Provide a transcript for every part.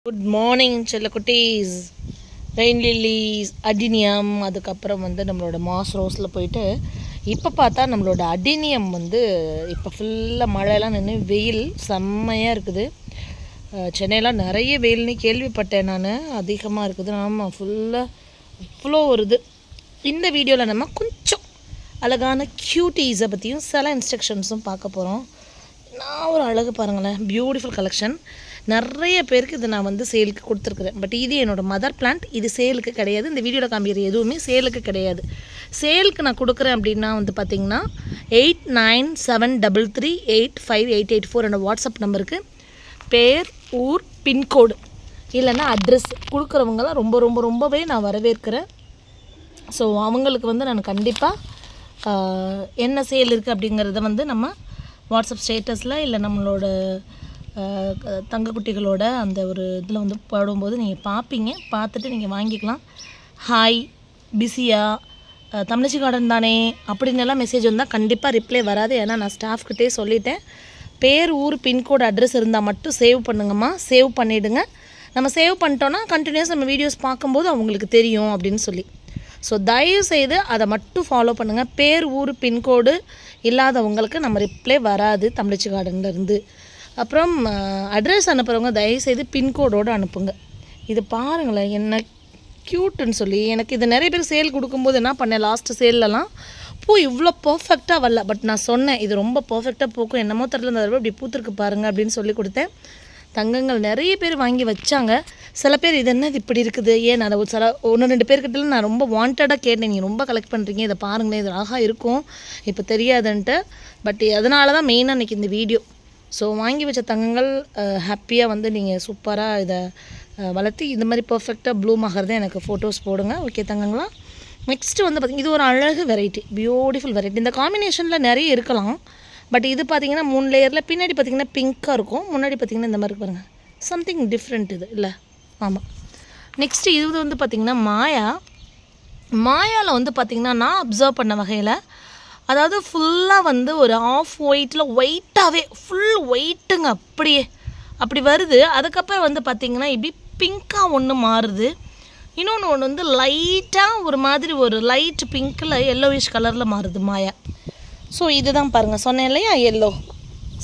Good morning செல்லக்குட்டீஸ். Rain lilies, adenium, அதுக்கப்புறம் நம்மளோட மாஸ் ரோஸில் போயிட்டு இப்போ பார்த்தா நம்மளோட அடினியம் இப்போ ஃபுல்லாக மழையெல்லாம் நின்று வெயில் செம்மையாக இருக்குது. சென்னையெல்லாம் நிறைய வெயில்னு கேள்விப்பட்டேன் நான், அதிகமாக இருக்குது. ஆமாம், ஃபுல்லாக இவ்வளோ வருது. இந்த வீடியோவில் நம்ம கொஞ்சம் அழகான க்யூட்டீஸை பற்றியும் சில இன்ஸ்ட்ரக்ஷன்ஸும் பார்க்க போகிறோம். நான் ஒரு அழகு பாருங்களேன், பியூட்டிஃபுல் கலெக்ஷன். நிறைய பேருக்கு இது நான் சேலுக்கு கொடுத்துருக்குறேன். பட் இது என்னோடய மதர் பிளான்ட், இது சேலுக்கு கிடையாது. இந்த வீடியோவில் காமிக்கிற எதுவுமே சேலுக்கு கிடையாது. சேலுக்கு நான் கொடுக்குறேன் அப்படின்னா பார்த்திங்கன்னா 8973385884 என்னோடய வாட்ஸ்அப் நம்பருக்கு பேர், ஊர், பின்கோடு இல்லைன்னா அட்ரஸ் கொடுக்குறவங்களாம் ரொம்பவே நான் வரவேற்கிறேன். ஸோ அவங்களுக்கு நான் கண்டிப்பாக என்ன சேல் இருக்குது அப்படிங்கிறத நம்ம வாட்ஸ்அப் ஸ்டேட்டஸில் இல்லை நம்மளோட தங்கக்குட்டிகளோட அந்த ஒரு இதில் போடும்போது நீங்கள் பார்ப்பீங்க. பார்த்துட்டு நீங்கள் வாங்கிக்கலாம். ஹாய், பிஸியா, தமிழச்சி கார்டன் தானே அப்படின்னு எல்லாம் மெசேஜ் வந்தால் கண்டிப்பாக ரிப்ளை வராது. ஏன்னா நான் ஸ்டாஃப்கிட்டே சொல்லிட்டேன், பேர், ஊர், பின்கோடு, அட்ரஸ் இருந்தால் மட்டும் சேவ் பண்ணுங்கம்மா, சேவ் பண்ணிவிடுங்க. நம்ம சேவ் பண்ணிட்டோன்னா கண்டினியூஸ் நம்ம வீடியோஸ் பார்க்கும்போது அவங்களுக்கு தெரியும் அப்படின்னு சொல்லி. ஸோ தயவுசெய்து அதை மட்டும் ஃபாலோ பண்ணுங்கள். பேர், ஊர், பின்கோடு இல்லாதவங்களுக்கு நம்ம ரிப்ளை வராது தமிழச்சி கார்டன்லேருந்து. அப்புறம் அட்ரஸ் அனுப்புகிறவங்க தயவுசெய்து பின்கோடோடு அனுப்புங்க. இது பாருங்களேன் என்ன க்யூட்டுன்னு சொல்லி. எனக்கு இது நிறைய பேர் சேல் கொடுக்கும்போது என்ன பண்ணேன், லாஸ்ட்டு சேல்லலாம் பூ இவ்வளோ பர்ஃபெக்டாக வரல. பட் நான் சொன்னேன் இது ரொம்ப பர்ஃபெக்டாக பூக்கும், என்னமோ தெரியல இந்த தடவை இப்படி பூத்துருக்கு பாருங்கள் அப்படின்னு சொல்லி கொடுத்தேன். தங்கங்கள் நிறைய பேர் வாங்கி வச்சாங்க. சில பேர் இது என்னது இப்படி இருக்குது, ஏன் நான் சில 1-2 பேர்கிட்ட நான் ரொம்ப வாண்டடாக கேட்டேன், நீங்கள் ரொம்ப கலெக்ட் பண்ணுறீங்க, இதை பாருங்களேன், இது அழகாக இருக்கும், இப்போ தெரியாதுன்ட்டு. பட் அதனால தான் மெயினாக இன்றைக்கி இந்த வீடியோ. ஸோ வாங்கி வச்ச தங்கங்கள் ஹாப்பியாக நீங்கள் சூப்பராக இதை வளர்த்து இந்த மாதிரி பர்ஃபெக்டாக ப்ளூம் ஆகிறதே எனக்கு ஃபோட்டோஸ் போடுங்க. ஓகே தங்கங்களா. நெக்ஸ்ட்டு பார்த்திங்கன்னா இது ஒரு அழகு வெரைட்டி, பியூட்டிஃபுல் வெரைட்டி. இந்த காம்பினேஷனில் நிறைய இருக்கலாம். பட் இது பார்த்திங்கன்னா 3 லேயரில், பின்னாடி பார்த்திங்கன்னா பிங்க்காக இருக்கும், முன்னாடி பார்த்திங்கன்னா இந்த மாதிரி பாருங்கள், சம்திங் டிஃப்ரெண்ட் இது இல்லை. ஆமாம். நெக்ஸ்ட்டு இது பார்த்திங்கன்னா மாயாவில் பார்த்திங்கன்னா நான் அப்சர்வ் பண்ண வகையில், அதாவது ஃபுல்லாக ஒரு ஆஃப் ஒயிட்டில் ஒயிட்டாகவே ஃபுல் ஒயிட்டுங்க, அப்படியே அப்படி வருது. அதுக்கப்புறம் பார்த்திங்கன்னா இப்படி பிங்க்காக ஒன்று மாறுது. இன்னொன்று லைட்டாக ஒரு மாதிரி ஒரு லைட் பிங்க்கில் எல்லோவிஷ் கலரில் மாறுது மாயா. ஸோ இதுதான் பாருங்கள், சொன்னேன் இல்லையா எல்லோ,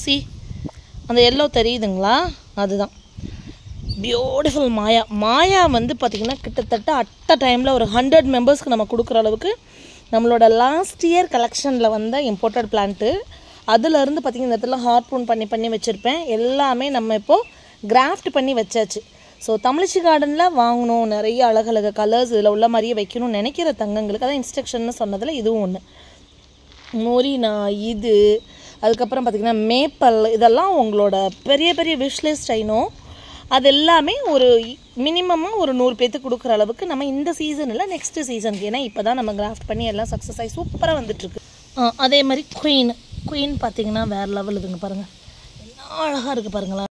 சி அந்த எல்லோ தெரியுதுங்களா, அதுதான் பியூட்டிஃபுல் மாயா. மாயா பார்த்திங்கன்னா கிட்டத்தட்ட அட் டைமில் ஒரு 100 மெம்பர்ஸ்க்கு நம்ம கொடுக்குற அளவுக்கு நம்மளோட லாஸ்ட் இயர் கலெக்ஷனில் வந்த இம்போர்ட்டட் பிளான்ட்டு. அதிலேருந்து பார்த்திங்கன்னா இந்த இடத்துல ஹார்பூன் பண்ணி வச்சுருப்பேன். எல்லாமே நம்ம இப்போது கிராஃப்ட் பண்ணி வச்சாச்சு. ஸோ தமிழச்சி கார்டனில் வாங்கணும், நிறைய அழகழக கலர்ஸ் இதில் உள்ள மாதிரியே வைக்கணும்னு நினைக்கிற தங்கங்களுக்கு அதான் இன்ஸ்ட்ரக்ஷன்னு சொன்னதில் இதுவும் ஒன்று. மொரினா இது, அதுக்கப்புறம் பார்த்திங்கன்னா மேப்பல், இதெல்லாம் உங்களோட பெரிய பெரிய விஷ்லிஸ்ட் ஐனோ. அது எல்லாமே ஒரு மினிமமாக ஒரு 100 பேர்த்துக்கு கொடுக்குற அளவுக்கு நம்ம இந்த சீசன் இல்லை, நெக்ஸ்ட்டு சீசனுக்கு. ஏன்னா இப்போ தான் நம்ம கிராஃப்ட் பண்ணி எல்லாம் சக்ஸஸ் ஆகி சூப்பராக வந்துட்டுருக்கு. அதே மாதிரி குயின் பார்த்திங்கன்னா வேறு லெவல் இதுங்க பாருங்கள், என்ன அழகாக இருக்குது பாருங்களேன்.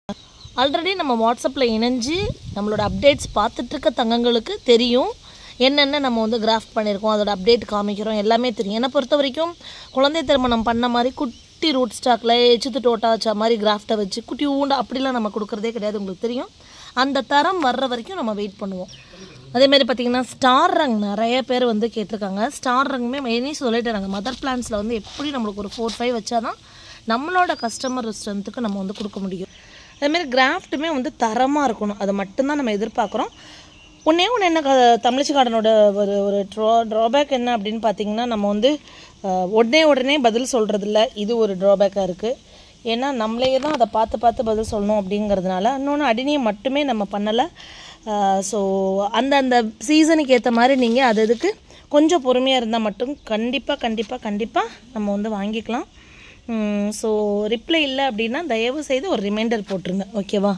ஆல்ரெடி நம்ம வாட்ஸ்அப்பில் இணைஞ்சு நம்மளோட அப்டேட்ஸ் பார்த்துட்ருக்க தங்கங்களுக்கு தெரியும் என்னென்ன நம்ம கிராஃப்ட் பண்ணியிருக்கோம், அதோட அப்டேட் காமிக்கிறோம், எல்லாமே தெரியும். என்னை பொறுத்த வரைக்கும் குழந்தை திருமணம் பண்ண மாதிரி குட்டி ரூட் ஸ்டாக்கில் எச்சித்து டோட்டாச்சா மாதிரி கிராஃப்டை வச்சு குட்டி ஊண்டா அப்படிலாம் நம்ம கொடுக்குறதே கிடையாது, உங்களுக்கு தெரியும். அந்த தரம் வர்ற வரைக்கும் நம்ம வெயிட் பண்ணுவோம். அதேமாதிரி பார்த்திங்கன்னா ஸ்டார் ரங் நிறைய பேர் கேட்டிருக்காங்க. ஸ்டார் ரங்குமே மெயினே சொல்லிட்டுறாங்க, மதர் பிளான்ஸில் எப்படி நம்மளுக்கு ஒரு 4-5 வச்சா தான் நம்மளோட கஸ்டமர் ஸ்ட்ரென்த்துக்கு நம்ம கொடுக்க முடியும். அதேமாதிரி கிராஃப்ட்டுமே தரமாக இருக்கணும், அதை மட்டும்தான் நம்ம எதிர்பார்க்குறோம். ஒன்று என்ன தமிழச்சி கார்டனோட ஒரு ட்ராபேக் என்ன அப்படின்னு பார்த்திங்கன்னா, நம்ம உடனே பதில் சொல்கிறதில்ல. இது ஒரு ட்ராபேக்காக இருக்குது. ஏன்னா நம்மளே தான் அதை பார்த்து பதில் சொல்லணும் அப்படிங்கிறதுனால. இன்னொன்று அடினியம் மட்டுமே நம்ம பண்ணலை. ஸோ அந்த சீசனுக்கு ஏற்ற மாதிரி நீங்கள் அதுக்கு கொஞ்சம் பொறுமையாக இருந்தால் மட்டும் கண்டிப்பாக நம்ம வாங்கிக்கலாம். ஸோ ரிப்ளை இல்லை அப்படின்னா தயவு செய்து ஒரு ரிமைண்டர் போட்டுருங்க, ஓகேவா.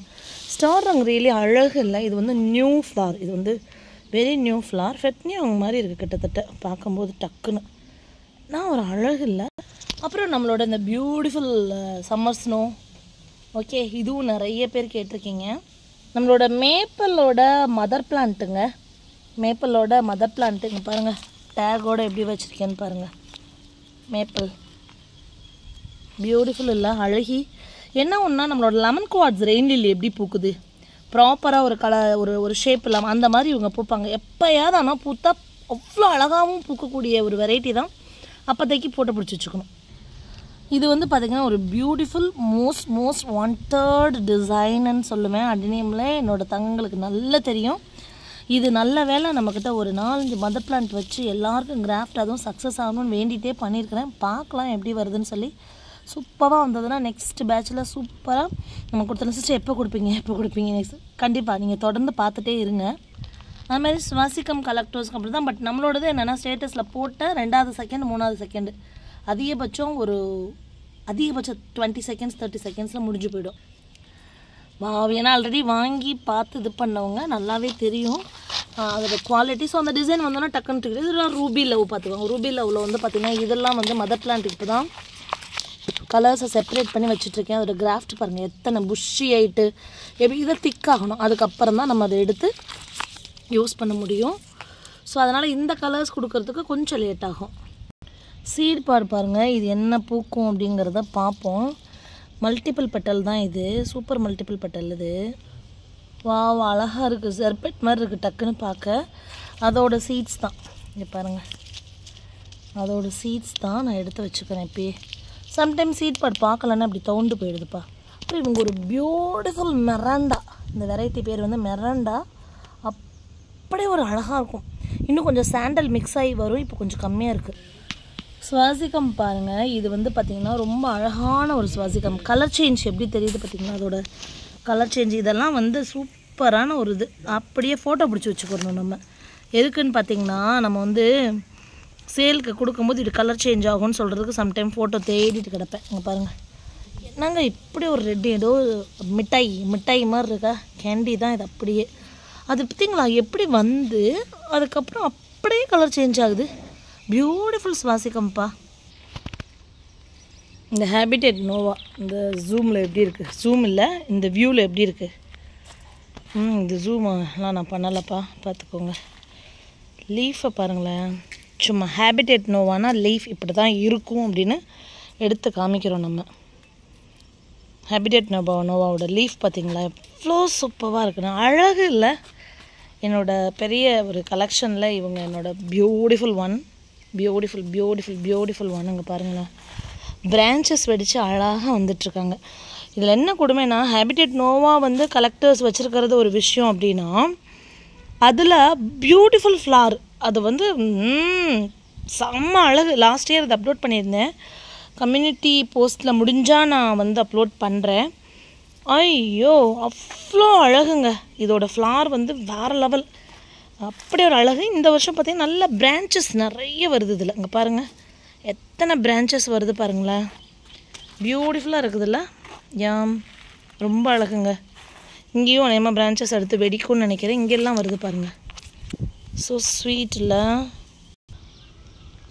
ஸ்டார் ரங் ரியலி அழகு இல்லை, இது நியூ ஃப்ளார், இது வெரி நியூ ஃப்ளார். ஃபெட்னியும் மாதிரி இருக்குது கிட்டத்தட்ட பார்க்கும்போது டக்குன்னு. நான் ஒரு அழகு இல்லை. அப்புறம் நம்மளோட இந்த பியூட்டிஃபுல் சம்மர் ஸ்னோ, ஓகே, இதுவும் நிறைய பேர் கேட்டிருக்கீங்க. நம்மளோட மேப்பலோட மதர் பிளான்ட்டுங்க, பாருங்கள் டேகோடு எப்படி வச்சுருக்கேன்னு பாருங்கள். மேப்பிள் பியூட்டிஃபுல் இல்லை, அழகி. என்ன ஒன்றா நம்மளோட லெமன் குவார்ட்ஸ் ரெயின் லில்லி எப்படி பூக்குது ப்ராப்பராக ஒரு ஒரு ஷேப் இல்லாமல் அந்த மாதிரி இவங்க பூப்பாங்க. எப்போயாவது ஆனால் பூத்தா அவ்வளோ அழகாகவும் பூக்கக்கூடிய ஒரு வெரைட்டி தான். அப்போதைக்கு போட்டு பிடிச்சி வச்சுக்கணும். இது வந்து பார்த்திங்கன்னா ஒரு பியூட்டிஃபுல் மோஸ்ட் வாண்டட் டிசைன்னு சொல்லுவேன். அடினியமில் என்னோடய தங்களுக்கு நல்லா தெரியும். இது நல்ல வேலை நம்மக்கிட்ட ஒரு 4-5 மதர் பிளான்ட் வச்சு எல்லாருக்கும் கிராஃப்ட் அதுவும் சக்ஸஸ் ஆகணும்னு வேண்டிகிட்டே பண்ணியிருக்கிறேன். பார்க்கலாம் எப்படி வருதுன்னு சொல்லி. சூப்பராக வந்ததுன்னா நெக்ஸ்ட் பேட்சில் சூப்பராக நம்ம கொடுத்தோம். சிஸ்டர் எப்போ கொடுப்பீங்க நெக்ஸ்ட்? கண்டிப்பாக நீங்கள் தொடர்ந்து பார்த்துட்டே இருங்க. அதுமாதிரி சுவாசிக்கம் கலெக்டர்ஸ்க்கு அப்படி தான். பட் நம்மளோடது என்னென்னா ஸ்டேட்டஸில் போட்ட 2வது செகண்ட் 3வது செகண்டு அதிகபட்சம் 20 செகண்ட்ஸ் 30 செகண்ட்ஸில் முடிஞ்சு போயிடும். ஏன்னா ஆல்ரெடி வாங்கி பார்த்து இது பண்ணவங்க நல்லாவே தெரியும் அதோட குவாலிட்டி. ஸோ அந்த டிசைன் வந்தோன்னா டக்குன்னு இருக்குது. இதெல்லாம் ரூபி லவ் பார்த்துக்கோங்க. ரூபி லவ்வில் வந்து பார்த்திங்கன்னா இதெல்லாம் வந்து மதர் பிளான்ட்டுக்கு இப்போ தான் கலர்ஸை செப்பரேட் பண்ணி வச்சுட்ருக்கேன். அதோட கிராஃப்ட் பாருங்கள் எத்தனை புஷ்ஷி ஆகிட்டு எப்படி இதை திக்காகணும். அதுக்கப்புறம் தான் நம்ம அதை எடுத்து யூஸ் பண்ண முடியும். ஸோ அதனால் இந்த கலர்ஸ் கொடுக்கறதுக்கு கொஞ்சம் லேட் ஆகும். சீட் பாருங்கள் இது என்ன பூக்கும் அப்படிங்கிறத பார்ப்போம். மல்டிபிள் பெட்டல் தான் இது. சூப்பர் மல்டிபிள் பெட்டல் இது. அழகாக இருக்குது. சர்பெட் மாதிரி இருக்குது டக்குன்னு பார்க்க. அதோட சீட்ஸ் தான் இங்கே பாருங்கள். அதோட சீட்ஸ் தான் நான் எடுத்து வச்சுக்கிறேன். இப்போயே சம்டைம்ஸ் சீட் பாட் பார்க்கலன்னா அப்படி தோண்டு போயிடுதுப்பா. அப்புறம் இவங்க ஒரு பியூட்டிஃபுல் மெரண்டா. இந்த வெரைட்டி பேர் வந்து மெரண்டா. அப்படியே ஒரு அழகாக இருக்கும். இன்னும் கொஞ்சம் சாண்டல் மிக்ஸ் ஆகி வரும். இப்போ கொஞ்சம் கம்மியாக இருக்குது. சுவாசிக்கம் பாருங்கள். இது வந்து பார்த்திங்கன்னா ரொம்ப அழகான ஒரு சுவாசிக்கம். கலர் சேஞ்ச் எப்படி தெரியுது பார்த்திங்கன்னா அதோட கலர் சேஞ்ச். இதெல்லாம் வந்து சூப்பரான ஒரு இது. அப்படியே ஃபோட்டோ பிடிச்சி வச்சுக்கணும் நம்ம. எதுக்குன்னு பார்த்திங்கன்னா நம்ம வந்து சேலுக்கு கொடுக்கும்போது இது கலர் சேஞ்ச் ஆகும்னு சொல்கிறதுக்கு சம்டைம் ஃபோட்டோ தேடிட்டு கிடப்பேன். இங்கே பாருங்கள் என்னங்க இப்படி ஒரு ரெட் ஏதோ மிட்டாய் மாதிரி இருக்கா. கேண்டி தான் இது. அப்படியே அது பார்த்திங்களா எப்படி வந்து அதுக்கப்புறம் அப்படியே கலர் சேஞ்ச் ஆகுது. பியூட்டிஃபுல் சுவாசிக்கம்ப்பா. இந்த ஹேபிடேட் நோவா இந்த ஜூமில் எப்படி இருக்குது? ஜூம் இல்லை இந்த வியூவில் எப்படி இருக்குது? இந்த ஜூமெலாம் நான் பண்ணலப்பா பார்த்துக்கோங்க. லீஃபை பாருங்களேன். சும்மா ஹேபிடேட் நோவானா லீஃப் இப்படி தான் இருக்கும் அப்படின்னு எடுத்து காமிக்கிறோம் நம்ம. ஹேபிடேட் நோவாவோட லீஃப் பார்த்திங்களா எவ்வளோ சூப்பராக இருக்குன்னு. அழகு இல்லை? என்னோடய பெரிய ஒரு கலெக்ஷனில் இவங்க என்னோடய பியூட்டிஃபுல் ஒன். அங்கே பாருங்களேன். பிரான்ச்சஸ் வெடித்து அழகாக வந்துட்டுருக்காங்க. இதில் என்ன கொடுமைனா ஹேபிடேட் நோவா வந்து கலெக்டர்ஸ் வச்சுருக்கிறது ஒரு விஷயம் அப்படின்னா அதில் பியூட்டிஃபுல் ஃப்ளார். அது வந்து செம்ம அழகு. லாஸ்ட் இயர் அதை அப்லோட் பண்ணியிருந்தேன். கம்யூனிட்டி போஸ்ட்டில் முடிஞ்சால் நான் வந்து அப்லோட் பண்ணுறேன். ஐயோ அவ்வளோ அழகுங்க. இதோட ஃப்ளார் வந்து வேறு லெவல். அப்படியே ஒரு அழகு. இந்த வருஷம் பார்த்திங்கன்னா நல்ல பிரான்ச்சஸ் நிறைய வருது இதில். இங்கே பாருங்கள் எத்தனை பிரான்ச்சஸ் வருது பாருங்களேன். பியூட்டிஃபுல்லாக இருக்குதுல்ல? ரொம்ப அழகுங்க. இங்கேயும் நேமா பிரான்ச்சஸ் எடுத்து வெடிக்கும்னு நினைக்கிறேன். இங்கெல்லாம் வருது பாருங்கள். ஸோ ஸ்வீட் இல்லை?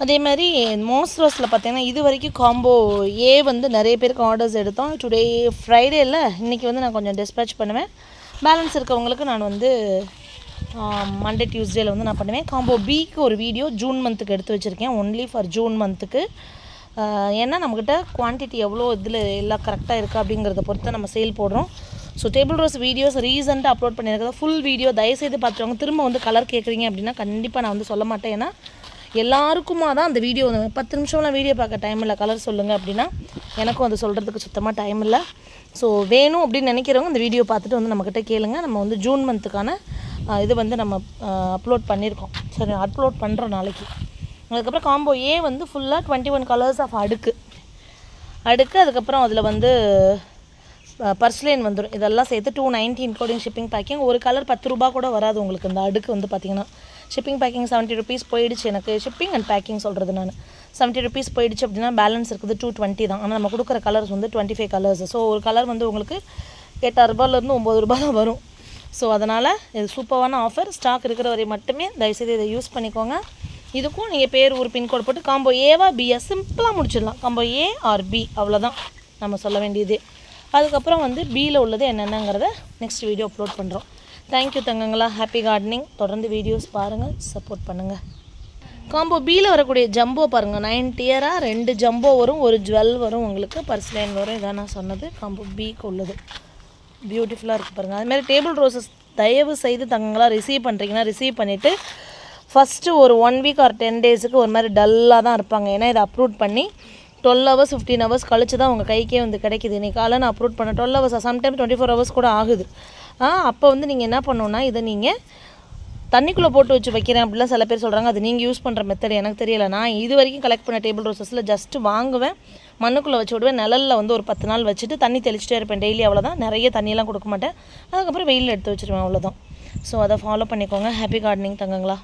அதே மாதிரி மோஸ்ட் ரோஸில் பார்த்தீங்கன்னா இது வரைக்கும் காம்போ ஏ வந்து நிறைய பேருக்கு ஆர்டர்ஸ் எடுத்தோம். டுடே ஃப்ரைடே இல்லை, இன்றைக்கி வந்து நான் கொஞ்சம் டிஸ்பேச் பண்ணுவேன். பேலன்ஸ் இருக்கவங்களுக்கு நான் வந்து மண்டே டியூஸ்டேயில் வந்து நான் பண்ணுவேன். காம்போ பிக்கு ஒரு வீடியோ ஜூன் மந்த்துக்கு எடுத்து வச்சுருக்கேன். ஒன்லி ஃபார் ஜூன் மந்த்துக்கு. ஏன்னா நம்மக்கிட்ட குவான்டிட்டி எவ்வளோ இதில் எல்லாம் கரெக்டாக இருக்குது அப்படிங்கிறத பொறுத்து நம்ம சேல் போடுறோம். ஸோ டேபிள் ரோஸ் வீடியோஸ் ரீசெண்டாக அப்லோட் பண்ணியிருக்கிறத ஃபுல் வீடியோ தயவுசெய்து பார்த்துருவாங்க. திரும்ப வந்து கலர் கேட்குறீங்க அப்படின்னா கண்டிப்பாக நான் வந்து சொல்ல மாட்டேன். ஏன்னா எல்லாருக்குமா தான் அந்த வீடியோ 10 நிமிஷம்லாம் வீடியோ பார்க்க டைம் இல்லை. கலர் சொல்லுங்கள் அப்படின்னா எனக்கும் அது சொல்கிறதுக்கு சுத்தமாக டைம் இல்லை. ஸோ வேணும் அப்படின்னு நினைக்கிறவங்க இந்த வீடியோ பார்த்துட்டு வந்து நம்மக்கிட்ட கேளுங்க. நம்ம வந்து ஜூன் மந்த்துக்கான இது வந்து நம்ம அப்லோட் பண்ணியிருக்கோம். சரி, அப்லோட் பண்ணுறோம் நாளைக்கு. அதுக்கப்புறம் காம்போ ஏ வந்து ஃபுல்லாக 21 கலர்ஸ் ஆஃப் அடுக்கு. அதுக்கப்புறம் அதில் வந்து பர்ஸ்லைன் வந்துடும். இதெல்லாம் சேர்த்து 290 இன்க்ளூடிங் ஷிப்பிங் பேக்கிங். ஒரு கலர் 10 ரூபா கூட வராது உங்களுக்கு. இந்த அடுக்கு வந்து பார்த்திங்கன்னா ஷிப்பிங் பேக்கிங் 70 ருபீஸ் போயிடுச்சு. எனக்கு ஷிப்பிங் அண்ட் பேக்கிங் சொல்கிறது நான் 70 ருபீஸ் போயிடுச்சு அப்படின்னா பேலன்ஸ் இருக்குது 220 தான். ஆனால் நம்ம கொடுக்குற கலர்ஸ் வந்து 25 கலர்ஸ். ஸோ ஒரு கலர் வந்து உங்களுக்கு 8 ரூபாயிலேருந்து 9 ரூபா தான் வரும். ஸோ அதனால் இது சூப்பரான ஆஃபர். ஸ்டாக் இருக்கிற வரை மட்டுமே தயவுசெய்து இதை யூஸ் பண்ணிக்கோங்க. இதுக்கும் நீங்கள் பேர் ஒரு பின்கோடு போட்டு காம்போ ஏவா பியா சிம்பிளாக முடிச்சிடலாம். காம்போ ஏ ஆர் பி அவ்வளோதான் நம்ம சொல்ல வேண்டியது. அதுக்கப்புறம் வந்து பியில் உள்ளது என்னென்னங்கிறத நெக்ஸ்ட் வீடியோ அப்லோட் பண்ணுறோம். தேங்க்யூ தங்கங்களா. Happy gardening. தொடர்ந்து வீடியோஸ் பாருங்கள், சப்போர்ட் பண்ணுங்கள். காம்போ பியில் வரக்கூடிய ஜம்போ பாருங்கள். 9 டியராக 2 ஜம்போ வரும், ஒரு ஜுவல் வரும், உங்களுக்கு பர்ஸ்லைன் வரும். இதான் நான் சொன்னது காம்போ பிக்கு உள்ளது. பியூட்டிஃபுல்லாக இருக்குது பாருங்கள். அதுமாதிரி டேபிள் ரோசஸ் தயவு செய்து தங்கங்களா ரிசீவ் பண்ணுறீங்கன்னா ரிசீவ் பண்ணிவிட்டு ஃபஸ்ட்டு ஒரு 1 வீக் ஆர் 10 டேஸுக்கு ஒரு மாதிரி டல்லாக தான் இருப்பாங்க. ஏன்னா இதை அப்ரூட் பண்ணி 12 hours 15 hours கழிச்சு தான் உங்கள் கைக்கே வந்து கிடைக்கிது. இன்றைக்கி காலை நான் அப்ரூட் பண்ண 12 hours சம்டைம் 24 hours கூட ஆகுது. அப்போ வந்து நீங்கள் என்ன பண்ணணுன்னா இதை நீங்கள் தண்ணிக்குள்ளே போட்டு வச்சு வைக்கிறேன் அப்படிலாம் சில பேர் சொல்கிறாங்க. அது நீங்கள் யூஸ் பண்ணுற மெத்தட் எனக்கு தெரியல. நான் இது வரைக்கும் கலெக்ட் பண்ண டேபிள் ரோசஸில் ஜஸ்ட்டு வாங்குவேன், மண்ணுக்குள்ளே வச்சு விடுவேன், நிழலில் வந்து ஒரு 10 நாள் வச்சுட்டு தண்ணி தெளிச்சிட்டே இருப்பேன் டெய்லி. அவ்வளோதான், நிறைய தண்ணியெல்லாம் கொடுக்க மாட்டேன். அதுக்கப்புறம் வெயிலில் எடுத்து வச்சுருவேன், அவ்வளோதான். ஸோ அதை ஃபாலோ பண்ணிக்கோங்க. Happy gardening தங்கங்களா.